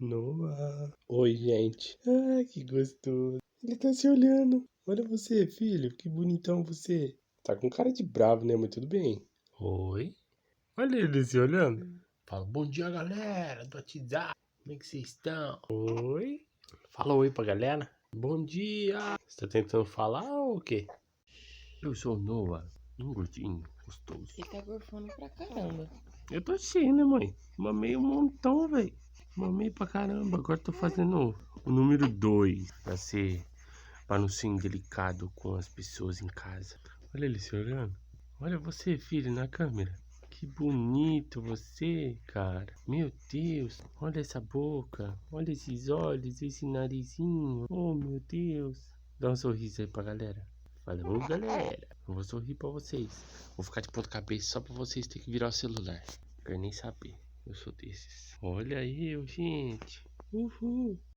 Noah. Oi, gente. Ai, que gostoso. Ele tá se olhando. Olha você, filho. Que bonitão você. Tá com cara de bravo, né? Mas tudo bem. Oi. Olha ele se olhando. Fala, bom dia, galera do WhatsApp. Como é que vocês estão? Oi. Fala oi pra galera. Bom dia. Você tá tentando falar ou o quê? Eu sou o Noah. Um gordinho gostoso. Ele tá gorfando pra caramba. Eu tô cheio, né, mãe? Mamei um montão, velho. Mamei pra caramba. Agora tô fazendo o número 2 pra não ser indelicado com as pessoas em casa. Olha ele se olhando. Olha você, filho, na câmera. Que bonito você, cara. Meu Deus. Olha essa boca. Olha esses olhos, esse narizinho. Oh, meu Deus. Dá um sorriso aí pra galera. Falou, galera. Eu vou sorrir pra vocês. Vou ficar de ponta cabeça só pra vocês terem que virar o celular. Quero nem saber. Eu sou desses. Olha eu, gente. Uhul.